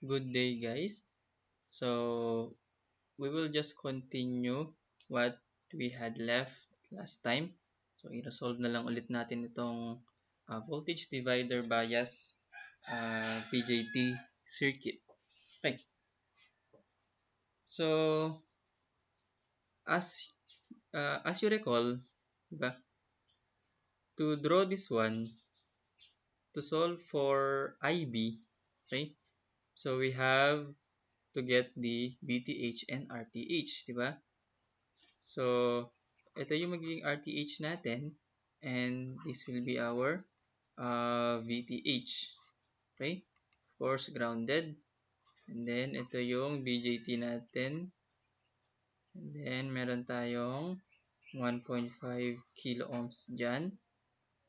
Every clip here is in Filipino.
Good day, guys. So, we will just continue what we had left last time. So, i-resolve na lang ulit natin itong voltage divider bias BJT circuit. Okay. So, as as you recall, diba, to draw this one, to solve for IB, okay? So, we have to get the VTH and RTH, diba? So, ito yung magiging RTH natin and this will be our VTH. Okay? Of course, grounded. And then, ito yung BJT natin. And then, meron tayong 1.5 kilo ohms dyan.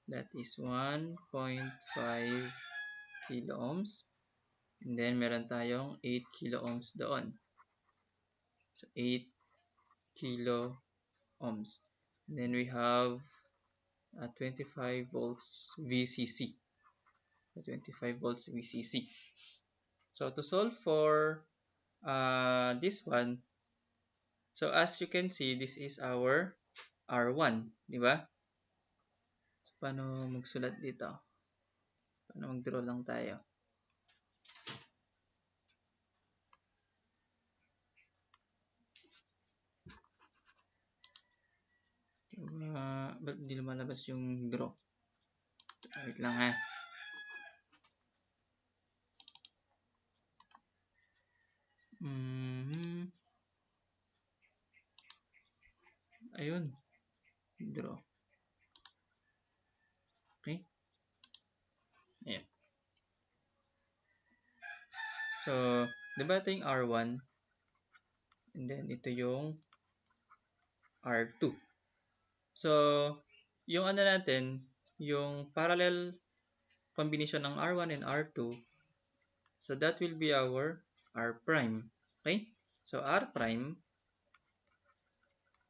That is 1.5 kilo ohms. And then, meron tayong 8 kilo ohms doon. So, 8 kilo ohms. And then, we have 25 volts VCC. 25 volts VCC. So to solve for this one, so as you can see, this is our R1, di ba? So, paano magsulat dito? Paano mag-draw lang tayo? Ba't di lumalabas yung draw? Wait lang ha. Ayun. Draw. Okay? Ayan. So, di ba ito yung R1? And then, ito yung R2. So, yung ano natin, yung parallel combination ng R1 and R2, so that will be our R prime. Okay? So, R prime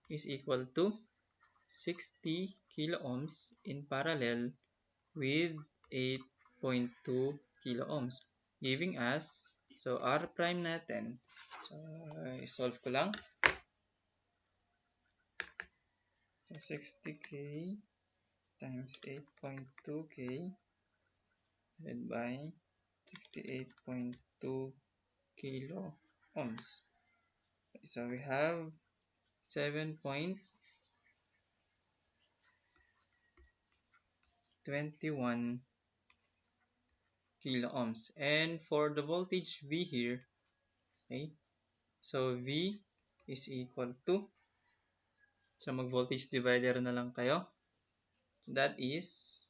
is equal to 60 kilo ohms in parallel with 8.2 kilo ohms, giving us, so R prime natin, so solve ko lang, so 60k times 8.2k divided by 68.2 kilo ohms. So we have 7.21 kilo ohms. And for the voltage V here, okay, so V is equal to, so mag-voltage divider na lang kayo. That is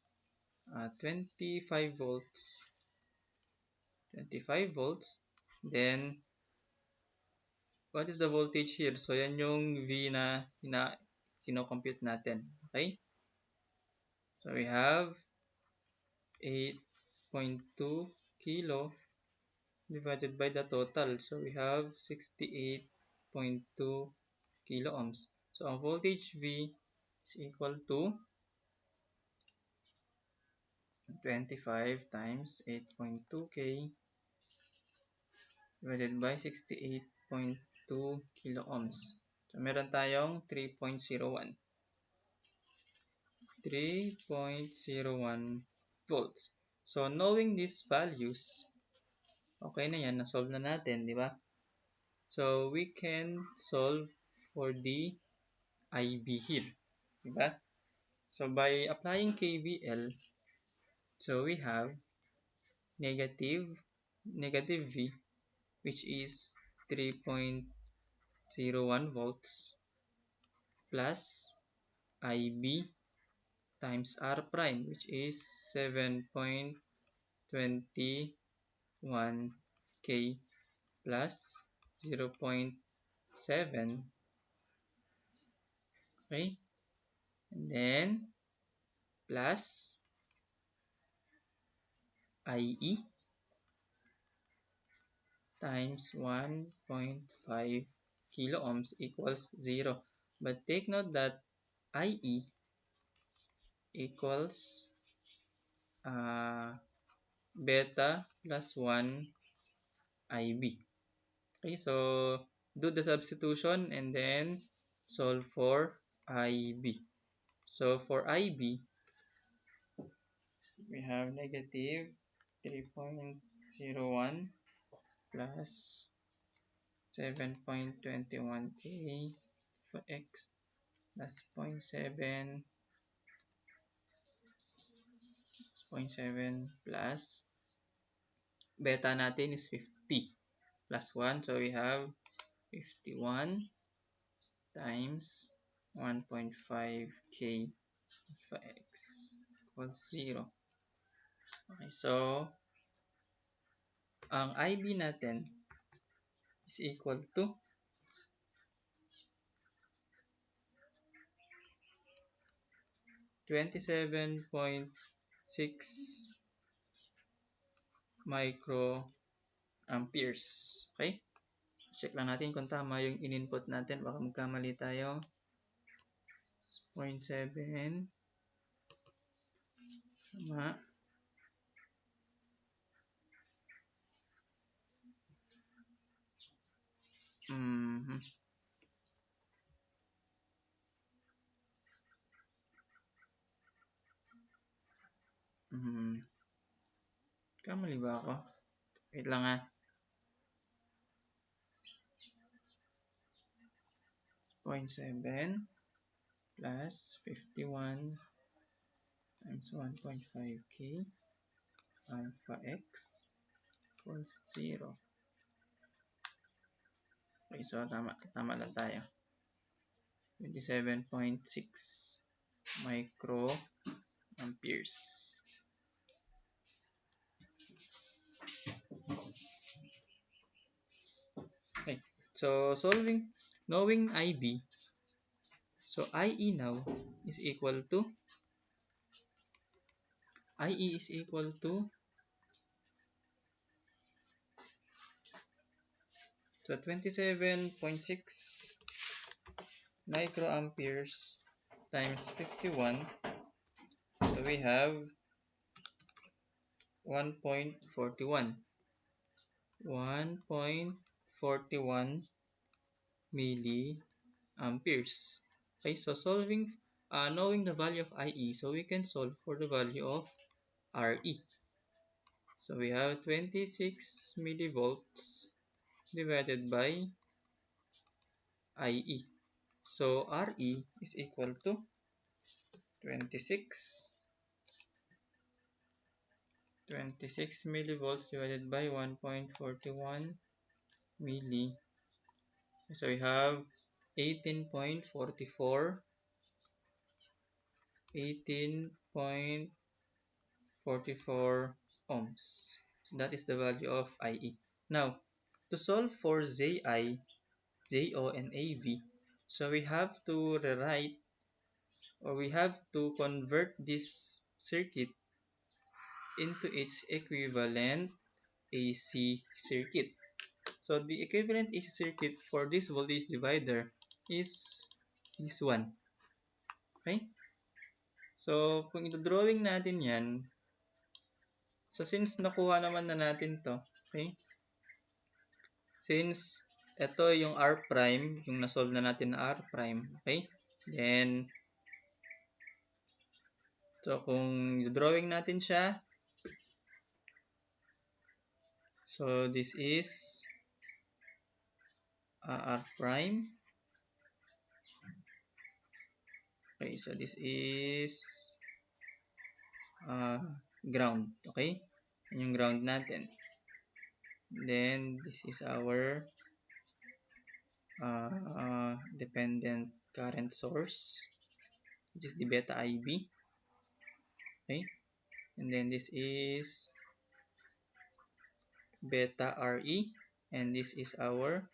25 volts. 25 volts. Then, what is the voltage here? So, yan yung V na kino-compute natin. Okay? So, we have 8.2 kilo divided by the total. So, we have 68.2 kilo ohms. So, ang voltage V is equal to 25 times 8.2k divided by 68.2 kilo ohms. So, meron tayong 3.01. 3.01 volts. So, knowing these values, okay na yan, na-solve na natin, di ba? So, we can solve for the IB here, di ba? So, by applying KVL, so we have negative V, which is 3.01 volts plus IB times R prime, which is 7.21k plus 0.7, okay, and then plus IE times 1.5 kilo ohms equals 0. But take note that IE equals beta plus 1 IB. Okay, so do the substitution and then solve for IB. So for IB, we have negative 3.01 plus 7.21k for x plus 0.7 plus beta natin is 50 plus 1. So we have 51 times 1.5k for x equals 0. Okay, so ang IB natin is equal to 27.6 microamperes. Okay? Check lang natin kung tama yung in-input natin. Baka magkamali tayo. 0.7. Tama. Mm-hmm. Kamali ba ako? Wait lang ha. 0.7 plus 51 times 1.5k alpha x equals 0. Okay, so tama lang tayo. 27.6 microamperes. Okay, so knowing IB, so IE now is equal to IE is equal to 27.6 microamperes times 51. So we have 1.41 milliamperes. Okay, so knowing the value of IE, so we can solve for the value of RE. So we have 26 millivolts divided by IE. So RE is equal to 26 millivolts divided by 1.41 milli. So we have 18.44 ohms. So that is the value of IE. Now, to solve for ZI, ZO, and AV, so we have to rewrite, or we have to convert this circuit into its equivalent AC circuit. So the equivalent AC circuit for this voltage divider is this one. Okay? So kung ito-drawing natin yan, so since nakuha naman na natin to, okay? Since ito yung R prime, yung nasolve na natin na R prime, okay? Then, so kung drawing natin siya, so this is R prime. Okay, so this is ground, okay? Yan yung ground natin. Then, this is our dependent current source, which is the beta IB. Okay, and then this is beta RE, and this is our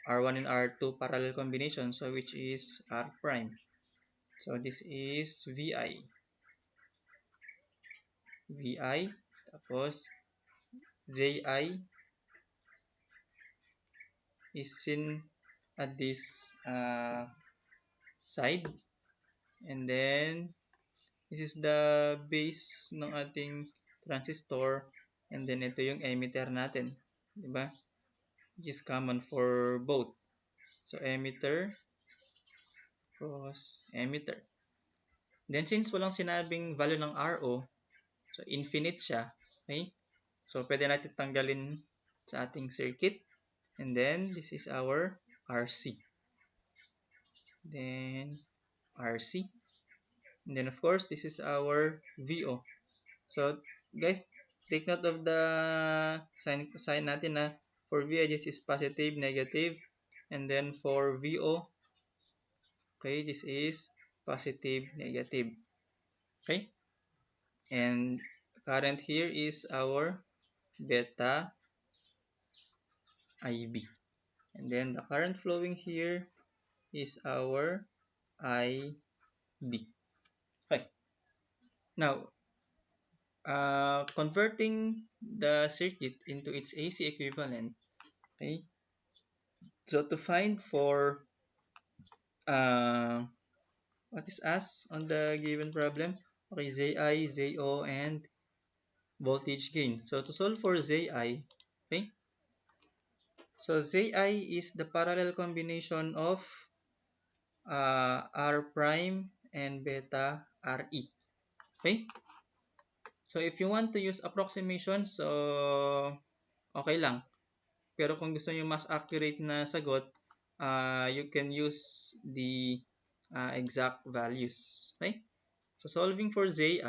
R1 and R2 parallel combination, so which is R prime. So this is VI, tapos ZI is seen at this side, and then this is the base ng ating transistor, And then ito yung emitter natin. Diba? Which is common for both. So, emitter cross emitter. Then, since walang sinabing value ng RO, so infinite siya. Okay? So, pwede natin tanggalin sa ating circuit. And then, this is our RC. Then, RC. And then, of course, this is our VO. So, guys, take note of the sign natin na for VI, this is positive, negative. And then, for VO, okay, this is positive, negative. Okay? And current here is our beta IB. And then, the current flowing here is our IB. Okay. Now, converting the circuit into its AC equivalent. Okay. So to find for what is asked on the given problem? Okay, Zi, Zo, and voltage gain. So to solve for Zi, okay. So Zi is the parallel combination of R prime and beta Re. Okay. So if you want to use approximation, so okay lang. Pero kung gusto niyo mas accurate na sagot, you can use the exact values. Okay? So, solving for Zi,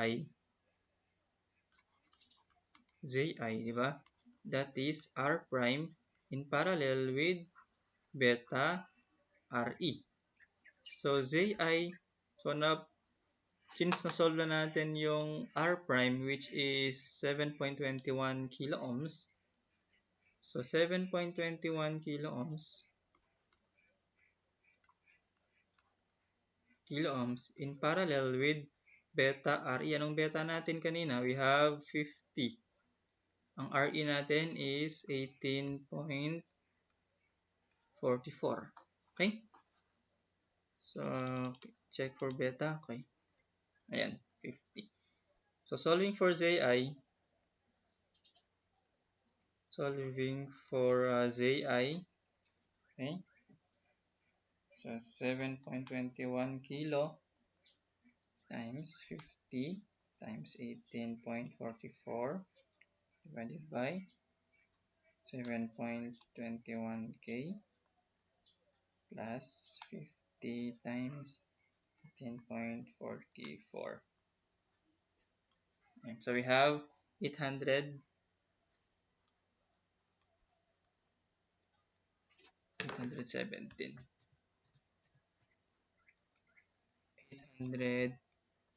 di ba? That is R prime in parallel with beta Re. So, Zi, so since na-solve na natin yung R prime which is 7.21 kilo ohms, so 7.21 kilo ohms in parallel with beta Re. Anong beta natin kanina? We have 50. Ang Re natin is 18.44. Okay? So, check for beta. Okay. Ayan, 50. So, solving for Zi, okay? So, 7.21 kilo times 50 times 18.44 divided by 7.21k plus 50 times 18.44. And so we have 817.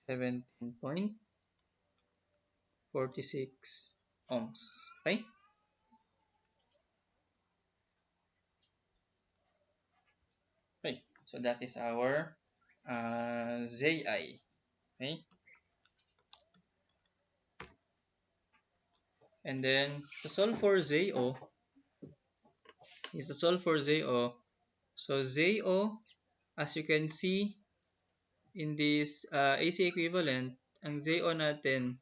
817.46 ohms. Okay? Okay. So that is our Zi. Okay? And then to solve for Zo, so Zo, as you can see in this AC equivalent, ang Zo natin,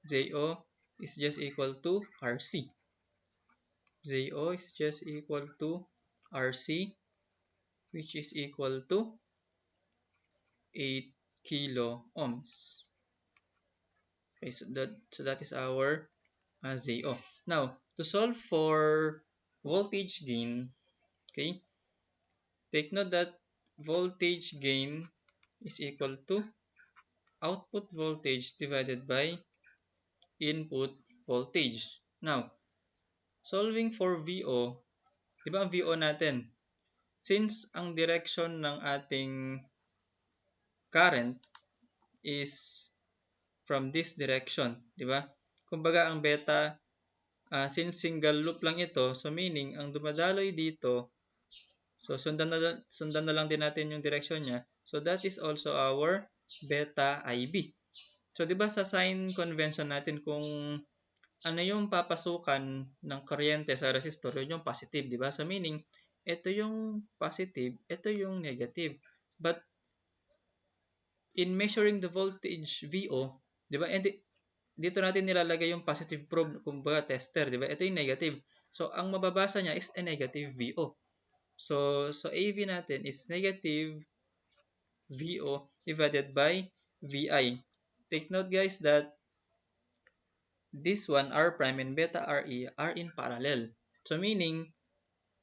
Zo is just equal to Rc. Zo is just equal to Rc, which is equal to 8 kilo ohms. Okay, so that is our Zo. Now, to solve for voltage gain, okay, take note that voltage gain is equal to output voltage divided by input voltage. Now, solving for VO, di ba ang VO natin? Since ang direction ng ating current is from this direction, di ba? Kumbaga ang beta, since single loop lang ito, so meaning ang dumadaloy dito, so sundan na lang din natin yung direction niya. So that is also our beta IB. So 'di ba sa sign convention natin kung ano yung papasukan ng kuryente sa resistor, yun yung positive, 'di ba? So meaning ito yung positive, ito yung negative. But in measuring the voltage VO, Di ba? And dito natin nilalagay yung positive probe, kumbaga tester, di ba? Ito yung negative. So, ang mababasa niya is a negative VO. So AV natin is negative VO divided by VI. Take note guys that this one, R prime and beta RE, are in parallel. So meaning,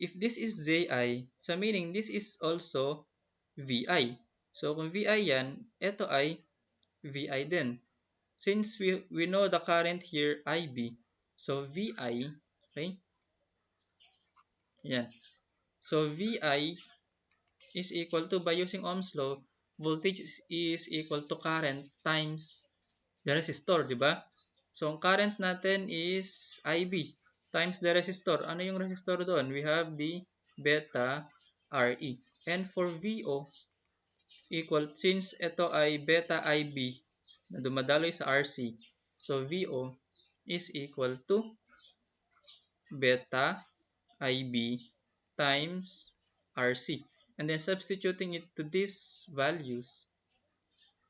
if this is JI, so meaning this is also VI. So kung VI yan, ito ay VI din. Since we know the current here IB, so VI, okay, yan. So VI is equal to, by using Ohm's law, voltage is equal to current times the resistor, di ba? So, ang current natin is IB times the resistor. Ano yung resistor doon? We have the beta RE. And for VO, equal, since ito ay beta IB na dumadaloy sa RC, so VO is equal to beta IB times RC. And then substituting it to these values,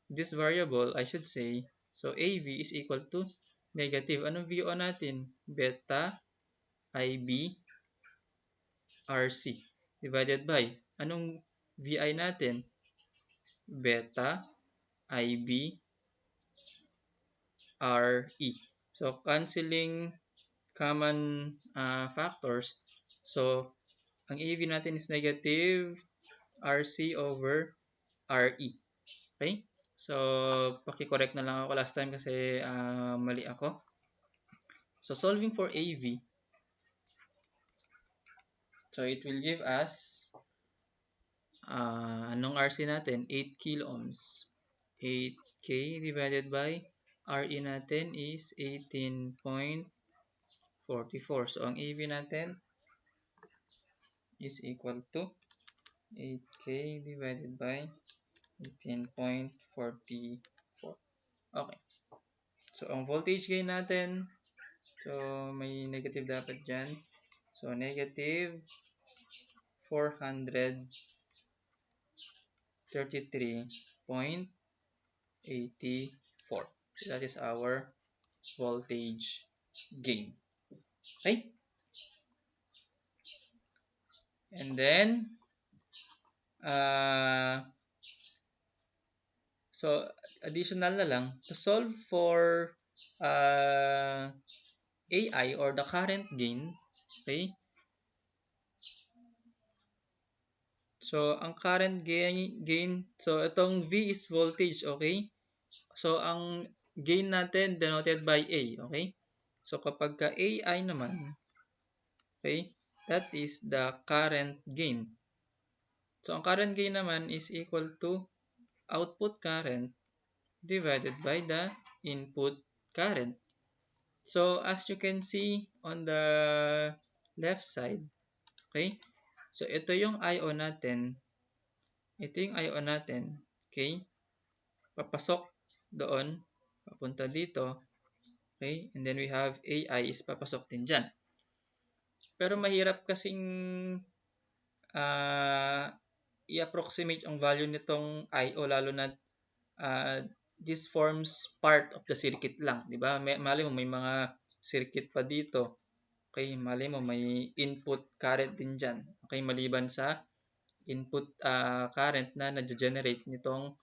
this variable, I should say, so AV is equal to negative. Anong VO natin? Beta IB RC divided by, anong VI natin? Beta IB RE. So, canceling common factors. So, ang AV natin is negative RC over RE. Okay? So, paki-correct na lang ako last time kasi mali ako. So, solving for AV, so it will give us, anong RC natin? 8 kilo ohms. 8K divided by RE natin is 18.44. So, ang AV natin is equal to 8K divided by 18.44. Okay. So, ang voltage gain natin, so may negative dapat dyan. So, negative 433.84. So, that is our voltage gain. Okay? And then, so, additional na lang, to solve for AI or the current gain, okay? So, ang current gain, so itong V is voltage, okay? So, ang gain natin denoted by A, okay? So, kapag ka AI naman, okay, that is the current gain. So, ang current gain naman is equal to output current divided by the input current. So, as you can see on the left side, okay? So, ito yung IO natin. Ito yung IO natin, okay? Papasok doon, papunta dito, okay? And then we have AI is papasok din dyan. Pero mahirap kasing i-approximate ang value nitong IO, lalo na this forms part of the circuit lang, di ba? Mali mo may mga circuit pa dito. Okay, mali mo may input current din dyan. Okay, maliban sa input current na nag-generate nitong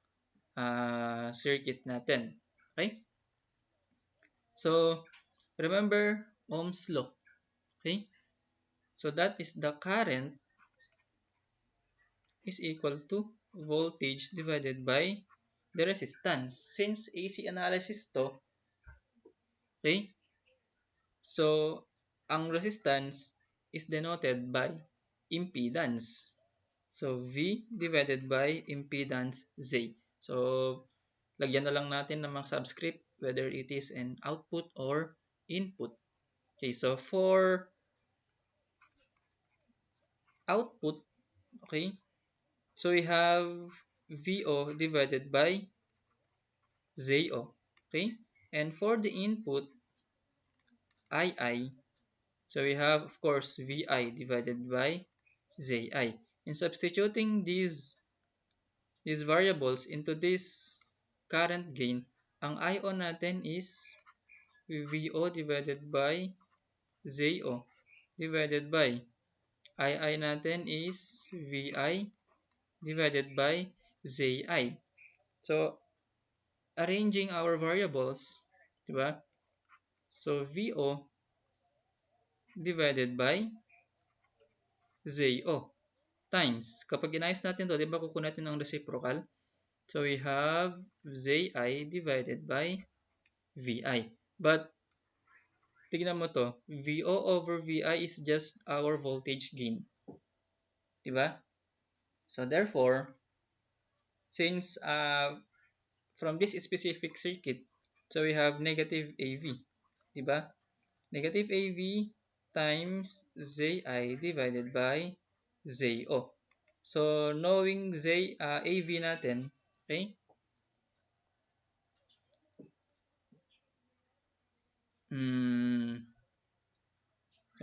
circuit natin. Okay? So, remember Ohm's law. Okay? So, that is the current is equal to voltage divided by the resistance. Since AC analysis to, okay? So, ang resistance is denoted by impedance. So, V divided by impedance Z. So, lagyan na lang natin ng mga subscript whether it is an output or input. Okay, so for output, okay, so we have VO divided by ZO. Okay, and for the input, II, so we have, of course, VI divided by ZI. In substituting these variables into this current gain, ang IO natin is VO divided by ZO divided by II natin is VI divided by ZI. So, arranging our variables, di ba? So, VO divided by ZO times. Kapag inayos natin to, di ba kukunin natin ang reciprocal? So, we have ZI divided by VI. But, tignan mo to, VO over VI is just our voltage gain. Diba? So, therefore, since from this specific circuit, so we have negative AV. Diba? Negative AV times ZI divided by ZO. So, knowing AV natin, okay?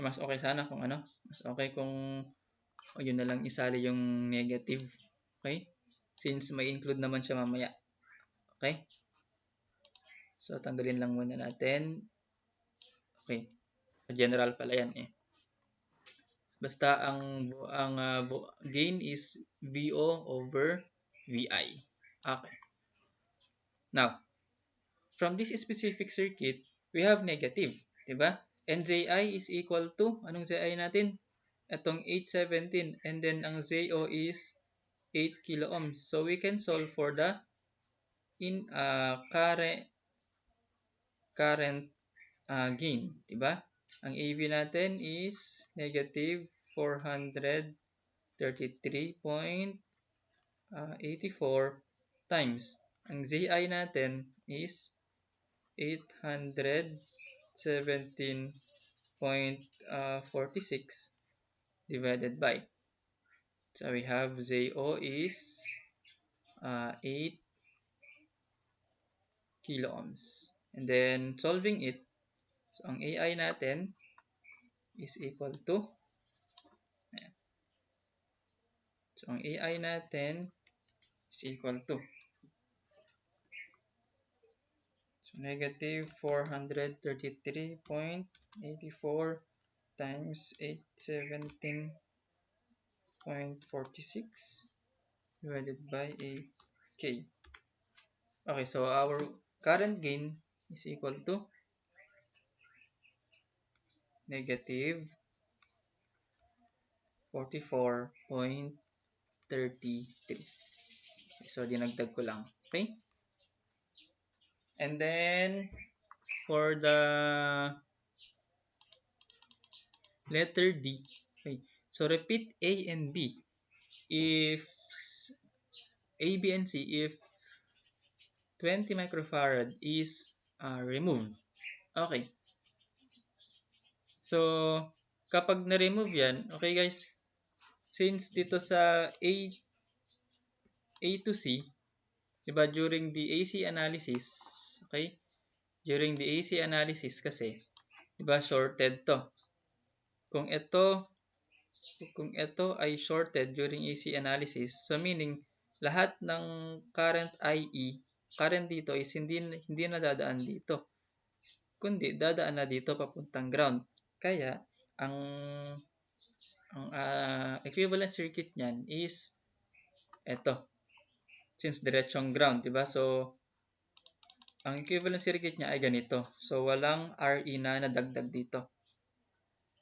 Mas okay sana kung ano, mas okay kung yun na lang isali yung negative. Okay? Since may include naman siya mamaya. Okay? So, tanggalin lang muna natin. Okay. General pala yan eh. Basta ang gain is VO over VI. Okay. Now, from this specific circuit, we have negative. Diba? And ZI is equal to, anong ZI natin? Itong 817. And then, ang ZO is 8 kilo ohms. So, we can solve for the current gain. Diba? Ang AV natin is negative 433.84 times. Ang ZI natin is 817.46 divided by. So we have ZO is 8 kilo ohms. And then solving it, so ang AI natin is equal to, so ang AI natin is equal to, so negative 433.84 times 817.46 divided by 8K. Okay, so our current gain is equal to negative 44.33. Okay, so, dinagdag ko lang. Okay? And then, for the letter D, okay, so repeat A and B. If A, B, and C, if 20 microfarad is removed. Okay. So, kapag na-remove yan, okay guys, since dito sa A to C, diba, during the AC analysis, okay, during the AC analysis kasi, diba, shorted to. Kung ito ay shorted during AC analysis, so meaning, lahat ng current IE, current dito is hindi na dadaan dito, kundi dadaan na dito papuntang ground. Kaya, ang equivalent circuit niyan is ito. Since diretsong ground, diba? So, ang equivalent circuit niya ay ganito. So, walang RE na nadagdag dito.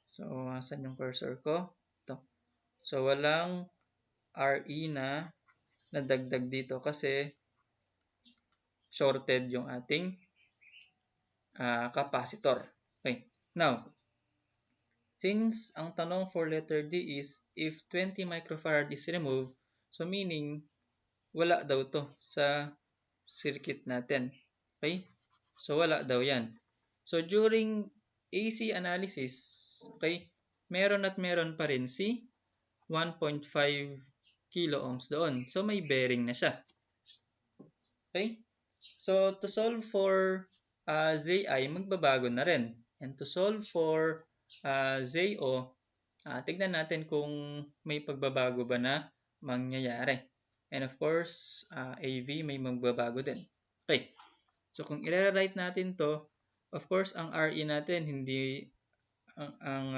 So, saan yung cursor ko? Ito. So, walang RE na nadagdag dito kasi shorted yung ating capacitor. Okay. Now, since ang tanong for letter D is if 20 microfarad is removed, so meaning wala daw to sa circuit natin. Okay? So, wala daw yan. So, during AC analysis, okay, meron at meron pa rin si 1.5 kilo ohms doon. So, may bearing na siya. Okay? So, to solve for ZI, magbabago na rin. And to solve for ZO, tignan natin kung may pagbabago ba na mangyayari. And of course, AV may magbabago din. Okay. So kung i-rewrite natin to, of course, ang RE natin hindi ang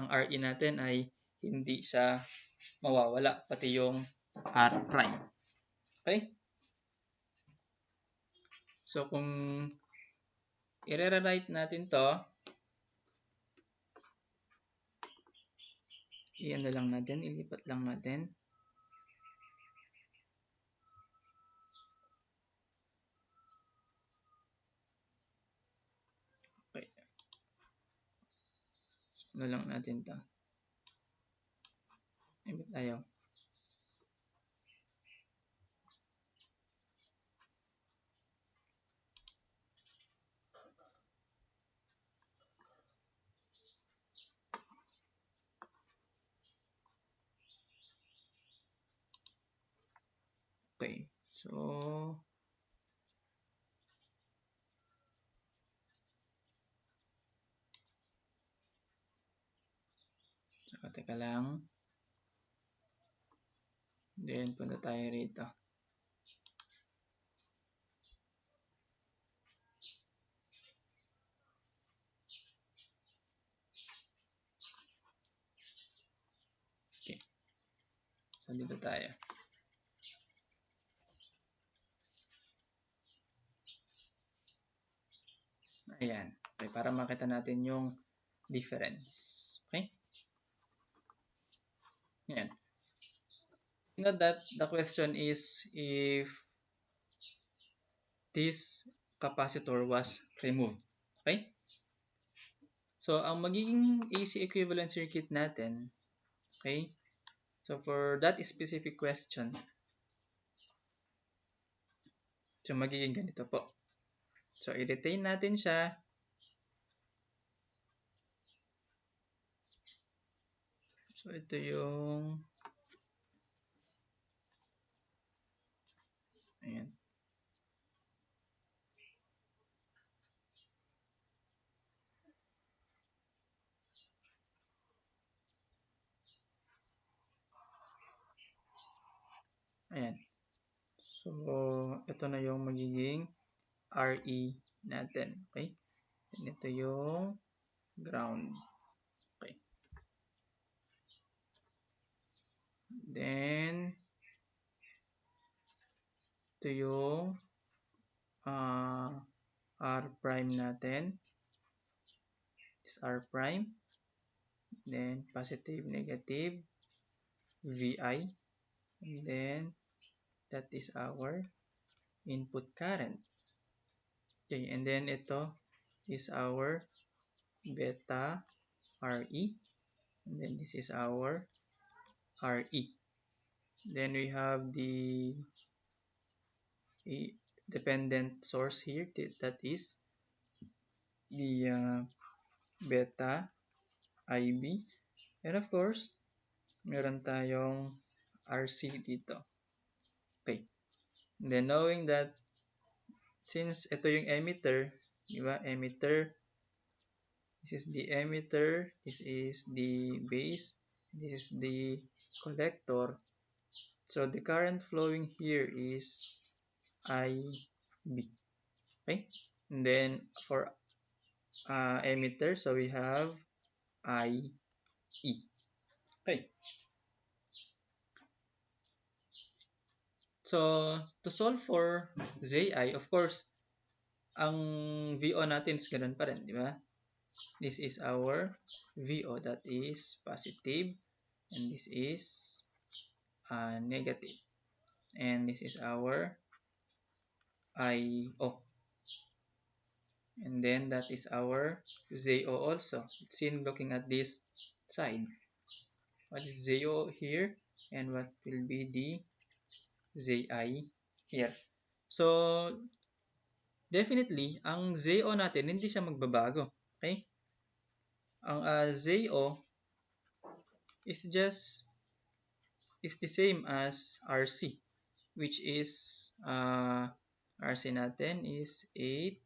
RE natin ay hindi siya mawawala pati yung R prime. Okay? So kung i-rewrite natin to, ilipat lang natin. Okay. So, lang natin to. Ibig ayaw. Okay. So, teka lang. Then, punta tayo rito. Okay. So, dito tayo. Ayan. Okay, para makita natin yung difference. Okay? Ayan. Note that the question is if this capacitor was removed. Okay? So, ang magiging AC equivalent circuit natin, okay? So, for that specific question, so magiging ganito po. So, i-retain natin siya. So, ito yung ayan. Ayan. So, ito na yung magiging RE natin. Okay? And ito yung ground. Okay. Then, ito yung R prime natin. This R prime. Then, positive, negative, VI. And then, that is our input current. Okay, and then ito is our beta RE. And then this is our RE. Then we have the dependent source here, that is the beta IB. And of course, meron tayong RC dito. Okay. And then knowing that since ito yung emitter, di ba? Emitter, this is the emitter, this is the base, this is the collector. So the current flowing here is IB. Okay? And then for emitter, so we have IE. Okay. So to solve for Zi, of course, ang VO natin is ganun pa rin, di ba? This is our VO, that is positive, and this is negative. And this is our IO. And then that is our ZO also. It's seen looking at this side. What is ZO here? And what will be the ZI here? So, definitely, ang ZO natin, hindi siya magbabago. Okay? Ang ZO is the same as RC, which is RC natin is 8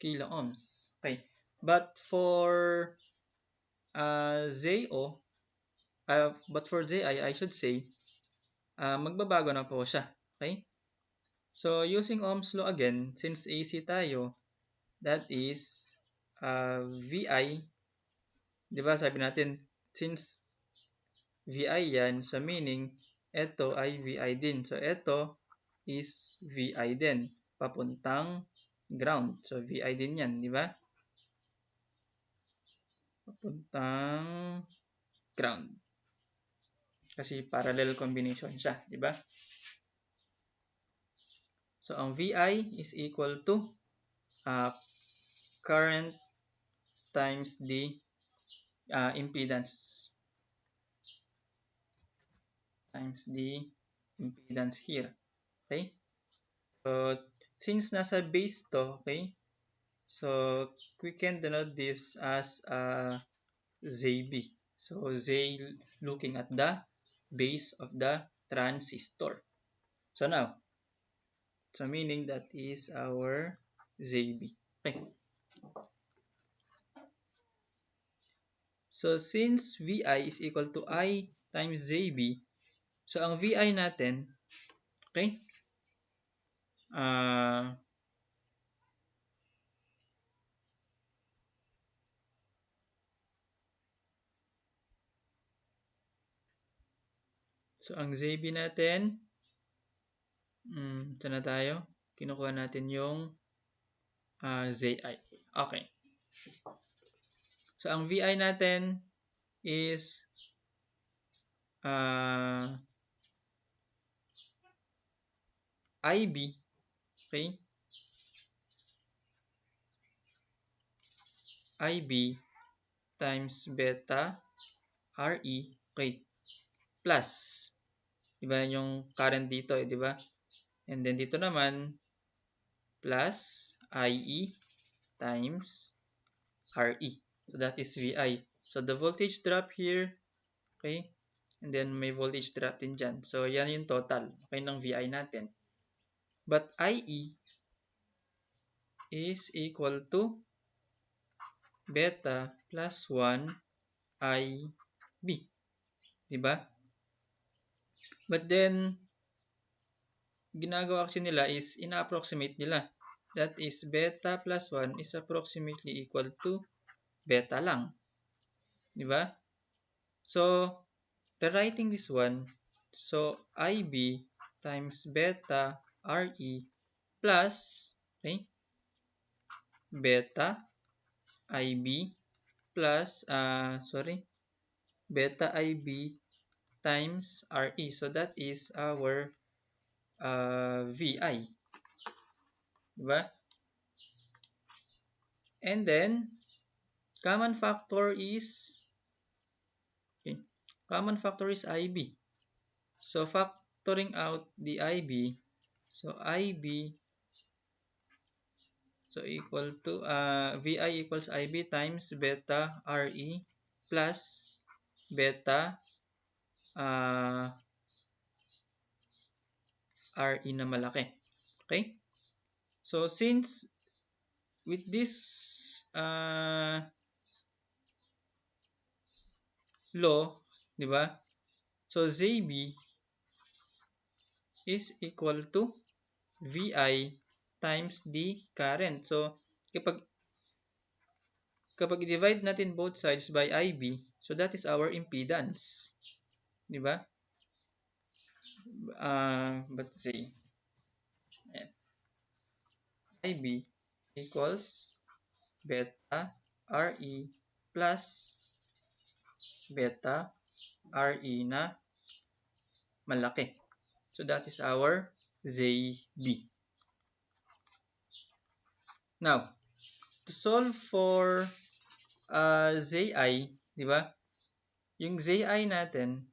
kilo ohms. Okay. But for ZO, but for ZI, I should say, magbabago na po siya. Okay? So, using Ohm's law again, since AC tayo, that is VI, di ba sabi natin, since VI yan, so meaning, ito ay VI din. So, ito is VI din, papuntang ground. So, VI din yan, di ba? Papuntang ground. Kasi parallel combination siya, di ba? So, ang VI is equal to current times the impedance. Times the impedance here. Okay? So, since nasa base to, okay? So, we can denote this as ZB. So, Z looking at the base of the transistor. So, now, so meaning that is our ZB. Okay. So, since VI is equal to I times ZB, so ang VI natin, okay, so ang ZB natin, ito na tayo, kinukuha natin yung ZI. Okay. So, ang VI natin is IB, okay? IB times beta RE, okay? Plus, di ba yung current dito, di ba? And then dito naman, plus IE times RE. So, that is VI. So, the voltage drop here, okay? And then may voltage drop din dyan. So, yan yung total, okay, ng VI natin. But IE is equal to beta plus 1 IB. Diba? But then, ginagawa kasi nila is ina-approximate nila. That is beta plus 1 is approximately equal to beta lang. Diba? So, rewriting this one, so IB times beta RE plus, okay, beta IB plus, beta IB times RE. So, that is our VI. Diba? And then, common factor is, okay, common factor is IB. So, factoring out the IB, so IB, so equal to, VI equals IB times beta RE plus beta RE na malaki. Okay? So, since with this law, di ba? So, ZB is equal to VI times the current. So, kapag i-divide natin both sides by IB, so that is our impedance. Di ba? But say, IB equals beta RE plus beta RE na malaki. So, that is our ZB. Now, to solve for ZI, di ba? Yung ZI natin,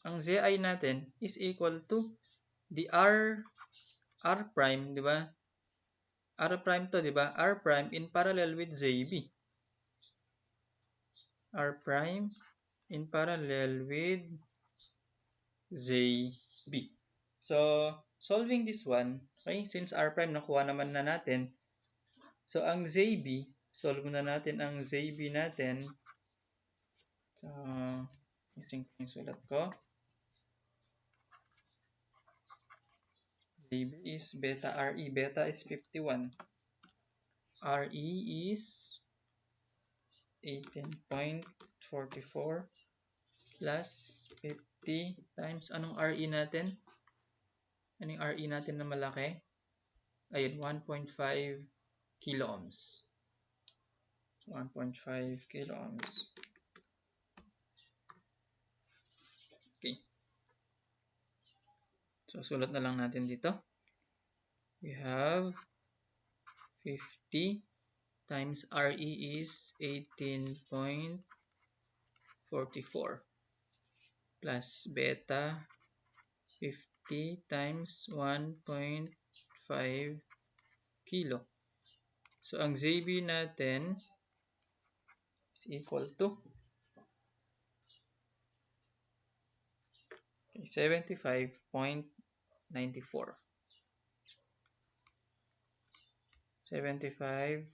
ang ZI natin is equal to the R prime, di ba? R prime to, di ba? R prime in parallel with ZB. R prime in parallel with ZB. So, solving this one, okay, since R prime nakuha naman na natin, so ang ZB, solve na natin ang ZB natin. So, yung sulat ko. is beta RE. Beta is 51. RE is 18.44 plus 50 times anong RE natin? Anong RE natin na malaki? Ayun, 1.5 kilo ohms. 1.5 kilo ohms. Okay. So, sulat na lang natin dito. We have 50 times RE is 18.44 plus beta 50 times 1.5 kilo. So, ang ZB natin is equal to 75.94. 75.94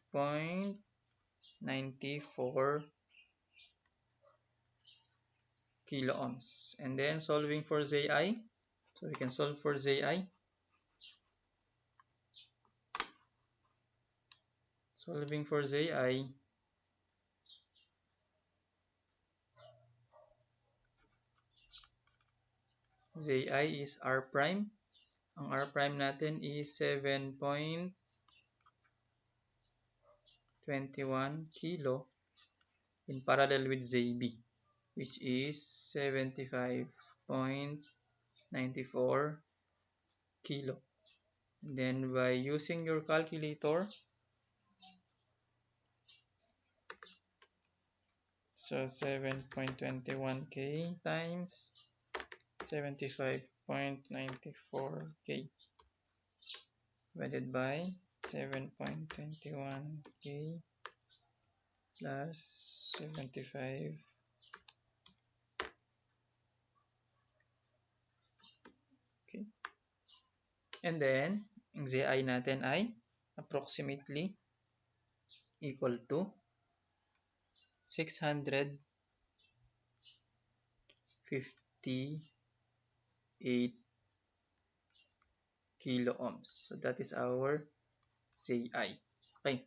kilo ohms. And then solving for Zi. So we can solve for Zi. Solving for Zi. Zi is R prime. Ang R prime natin is 7.21 kilo in parallel with ZB, which is 75.94 kilo. And then by using your calculator, so 7.21k times 75.94k divided by 7.21k plus 75. Okay. And then, ang ZI natin ay approximately equal to 658 kilo ohms. So that is our ZI. Okay.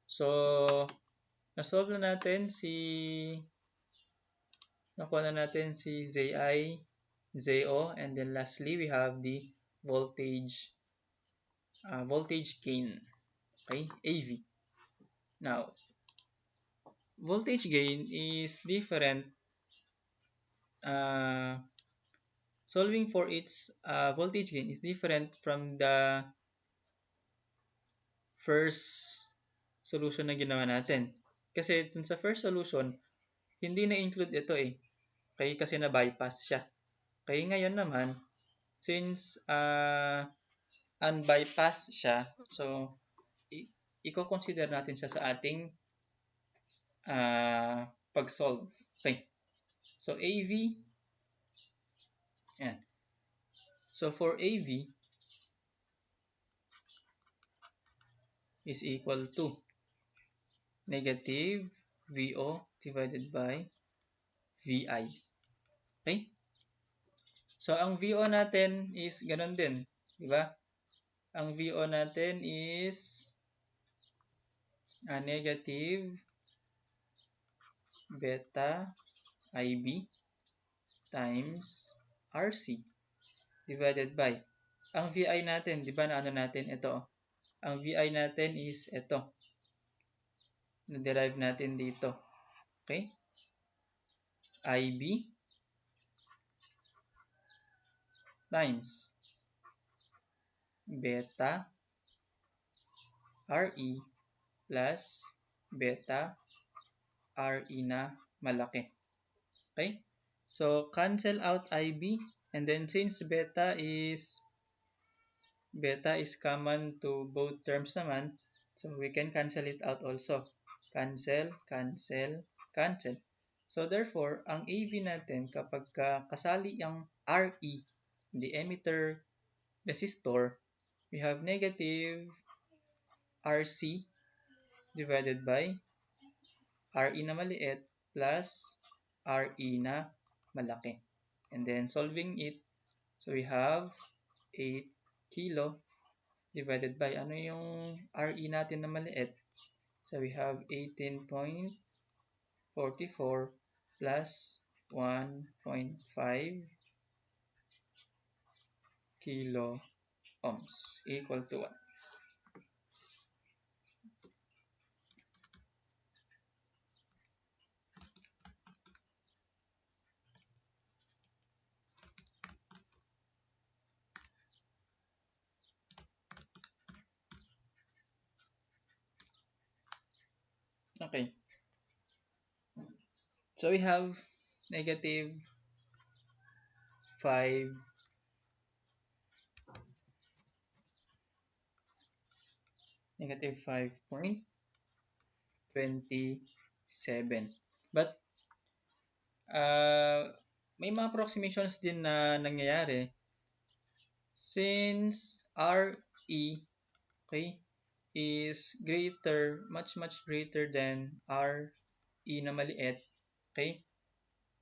So, nasolve na natin nakuha na natin si ZI, ZO, and then lastly, we have the voltage gain. Okay, AV. Now, voltage gain is different. Solving for its voltage gain is different from the first solution na ginawa natin. Kasi dun sa first solution, hindi na-include ito eh. Okay, kasi na-bypass siya. Okay, ngayon naman, since unbypass siya, so i-consider natin siya sa ating pag-solve. Okay. So, AV, yan. So, for AV is equal to negative VO divided by VI. Okay? So, ang VO natin is ganun din. Diba? Ang VO natin is negative beta IB times RC divided by ang VI natin, di ba na ano natin ito? Ang VI natin is ito. Na-derive natin dito. Okay? IB times beta RE plus beta RE na malaki. Okay? So, cancel out IB, and then since beta is common to both terms naman, so we can cancel it out also. Cancel, cancel, cancel. So, therefore, ang AV natin kapag kasali ang RE, the emitter resistor, we have negative RC divided by RE na maliit plus RE na malaki. And then solving it, so we have 8 kilo divided by ano yung RE natin na maliit? So we have 18.44 plus 1.5 kilo ohms equal to 1. Okay. So we have negative 5 negative 5.27. But may mga approximations din na nangyayari since RE, okay, is greater, much greater than RE na maliit, okay?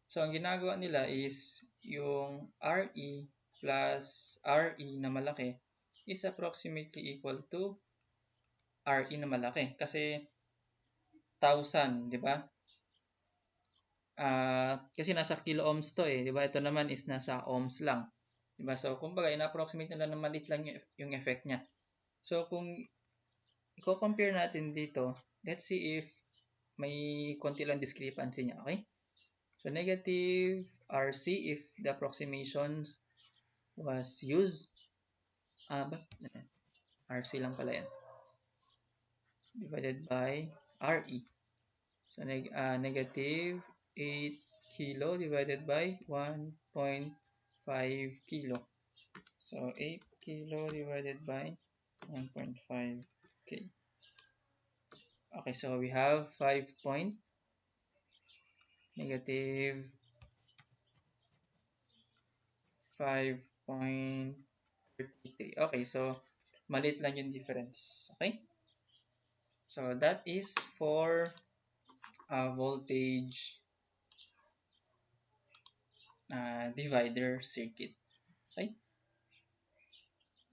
So ang ginagawa nila is yung RE plus RE na malaki is approximately equal to RE na malaki kasi 1,000, di ba? Kasi nasa kilo ohms to eh, di ba? Ito naman is nasa ohms lang. Di ba? So, kumbaga, ina-approximate nila na maliit lang yung effect niya. So, kung i-compare natin dito, let's see if may konti lang discrepancy niya, okay? So, negative RC if the approximations was used. RC lang pala yan. Divided by RE. So, negative 8 kilo divided by 1.5 kilo. So, 8 kilo divided by 1.5 k. Okay, so we have 5 negative 5.33. Okay, so maliit lang yung difference. Okay? So, that is for voltage divider circuit. Okay?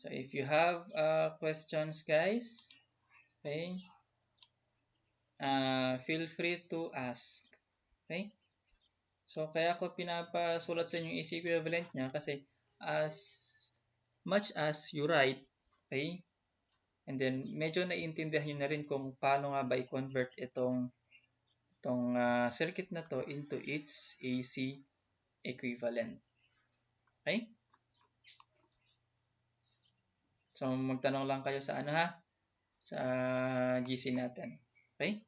So, if you have questions, guys, okay, feel free to ask. Okay? So, kaya ko pinapasulat sa inyo yung AC equivalent niya kasi as much as you write, okay, and then medyo naiintindihan nyo na rin kung paano nga ba i-convert itong circuit na to into its AC equivalent. Okay? So, magtanong lang kayo sa ano ha? Sa GC natin. Okay?